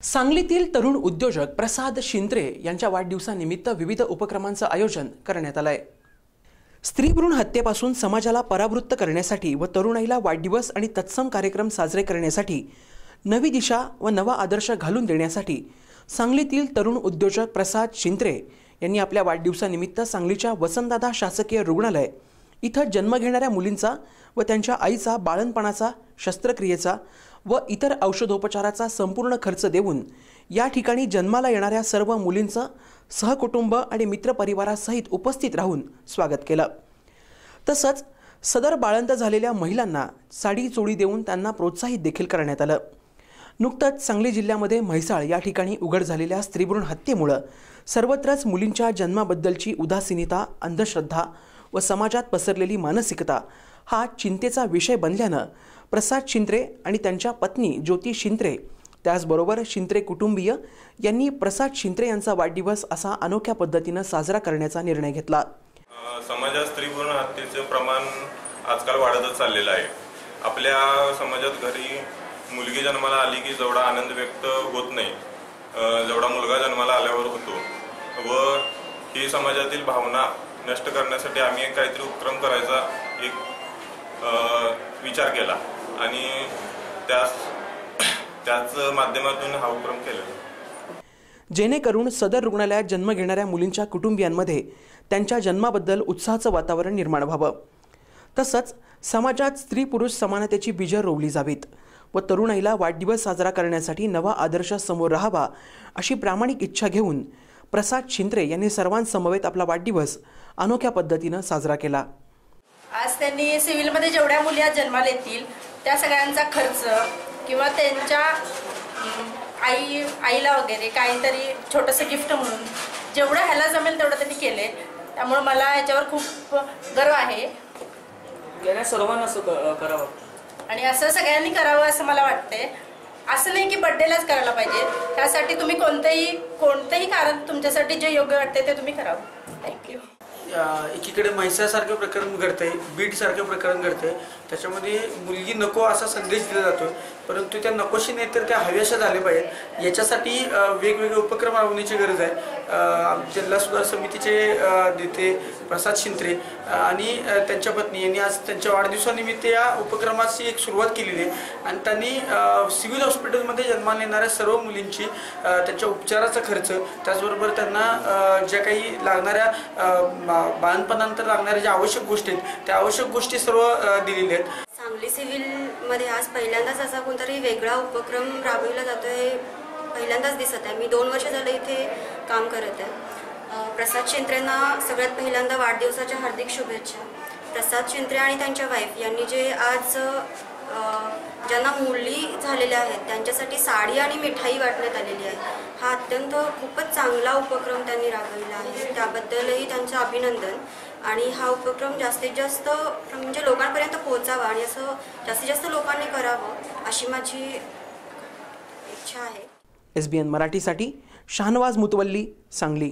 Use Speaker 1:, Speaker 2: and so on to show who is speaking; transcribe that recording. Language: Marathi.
Speaker 1: सांगलीतील तरुण उद्योजक प्रसाद शिंत्रे यांच्या वाढदिवसानिमित्त विविध उपक्रमांचं आयोजन करण्यात आलंय। स्त्रीभ्रूण हत्येपासून समाजाला परावृत्त करण्यासाठी व तरुणाईला वाढदिवस आणि तत्सम कार्यक्रम साजरे करण्यासाठी नवी दिशा व नवा आदर्श घालून देण्यासाठी सांगलीतील तरुण उद्योजक प्रसाद शिंत्रे यांनी आपल्या वाढदिवसानिमित्त सांगलीच्या वसंतदादा शासकीय रुग्णालय इथं जन्म घेणाऱ्या मुलींचा व त्यांच्या आईचा बाळंतपणाचा, शस्त्रक्रियेचा व इतर औषधोपचाराचा संपूर्ण खर्च देऊन या ठिकाणी जन्माला येणाऱ्या सर्व मुलींचं सहकुटुंब आणि मित्रपरिवारासहित उपस्थित राहून स्वागत केलं। तसंच सदर बाळंत झालेल्या महिलांना साडी चोळी देऊन त्यांना प्रोत्साहित देखील करण्यात आलं। नुकतंच सांगली जिल्ह्यामध्ये म्हैसाळ या ठिकाणी उघड झालेल्या स्त्रीभ्रूण हत्येमुळे सर्वत्रच मुलींच्या जन्माबद्दलची उदासीनता, अंधश्रद्धा व समाजात पसरलेली मानसिकता हा चिंतेचा विषय बनल्यानं प्रसाद शिंत्रे आणि त्यांच्या पत्नी ज्योती शिंत्रे त्याचबरोबर शिंत्रे कुटुंबीय यांनी प्रसाद शिंत्रे यांचा वाढदिवस असा अनोख्या पद्धतीनं साजरा करण्याचा निर्णय घेतला।
Speaker 2: समाजात स्त्रीभ्रूण हत्येचे प्रमाण आजकाल वाढतच चाललेलं आहे। आपल्या समाजात घरी मुलगी जन्माला आली की जेवढा आनंद व्यक्त होत नाही जेवढा मुलगा जन्माला आल्यावर होतो व ही समाजातील भावना नष्ट करण्यासाठी आम्ही काहीतरी उपक्रम करायचा एक विचार केला आणि त्याच माध्यमातून हा उपक्रम केला,
Speaker 1: जेणेकरून सदर रुग्णालयात जन्म घेणाऱ्या मुलींच्या कुटुंबियांमध्ये त्यांच्या जन्माबद्दल उत्साहाचं वातावरण निर्माण व्हावं। तसंच समाजात स्त्री पुरुष समानतेची बीजं रोवली जावीत व तरुणाईला वाढदिवस साजरा करण्यासाठी नवा आदर्श समोर राहावा अशी प्रामाणिक इच्छा घेऊन प्रसाद शिंत्रे यांनी सर्वांसमवेत आपला वाढदिवस अनोख्या पद्धतीनं साजरा केला।
Speaker 3: आज त्यांनी सिव्हिलमध्ये जेवढ्या मुली आज जन्माला येतील त्या सगळ्यांचा खर्च किंवा त्यांच्या आईला वगैरे काहीतरी छोटंसं गिफ्ट म्हणून जेवढं ह्याला जमेल तेवढं त्यांनी केले। त्यामुळे मला याच्यावर खूप गर्व आहे।
Speaker 4: सर्वांना असं करावं
Speaker 3: आणि असं सगळ्यांनी करावं असं मला वाटते। असं नाही की बर्थडेलाच करायला पाहिजे, त्यासाठी तुम्ही कोणतेही कारण तुमच्यासाठी जे योग्य वाटते ते तुम्ही करावं। थँक्यू।
Speaker 4: एकीकडे म्हैसाळसारखं प्रकरण घडतंय, बीडसारखं प्रकरण घडतंय, त्याच्यामध्ये मुलगी नको असा संदेश दिला जातो, परंतु त्या नकोशी नाही तर त्या हव्याशा झाल्या पाहिजेत। याच्यासाठी वेगवेगळे उपक्रम राबवण्याची गरज आहे। जिल्हा सुधार समितीचे नेते प्रसाद शिंत्रे आणि त्यांच्या पत्नी यांनी आज त्यांच्या वाढदिवसानिमित्त या उपक्रमाची एक सुरुवात केलेली आहे आणि त्यांनी सिव्हिल हॉस्पिटलमध्ये जन्माला येणाऱ्या सर्व मुलींची त्यांच्या उपचाराचा खर्च, त्याचबरोबर त्यांना ज्या काही लागणाऱ्या बाळंतपणानंतर लागणाऱ्या ज्या आवश्यक गोष्टी आहेत त्या आवश्यक गोष्टी सर्व दिलेल्या आहेत।
Speaker 5: सांगली सिव्हिलमध्ये आज पहिल्यांदाच असा कोणतरी वेगळा उपक्रम राबविला जातोय, पहिल्यांदाच दिसत आहे। मी 2 वर्ष झाले इथे काम करत आहे। प्रसाद शिंत्रेंना सगळ्यात पहिल्यांदा वाढदिवसाच्या हार्दिक शुभेच्छा। प्रसाद शिंत्रे आणि त्यांच्या वाईफ यांनी जे आज ज्यांना मुली झालेल्या आहेत त्यांच्यासाठी साडी आणि मिठाई वाटण्यात आलेली आहे, हा अत्यंत खूपच चांगला उपक्रम त्यांनी राबविला आहे, त्याबद्दलही त्यांचं अभिनंदन। आणि हा उपक्रम जास्तीत जास्त म्हणजे लोकांपर्यंत पोहोचावा आणि असं जास्तीत जास्त लोकांनी करावं अशी माझी इच्छा आहे।
Speaker 1: SBN मराठीसाठी शाहनवाज मुतवल्ली, सांगली।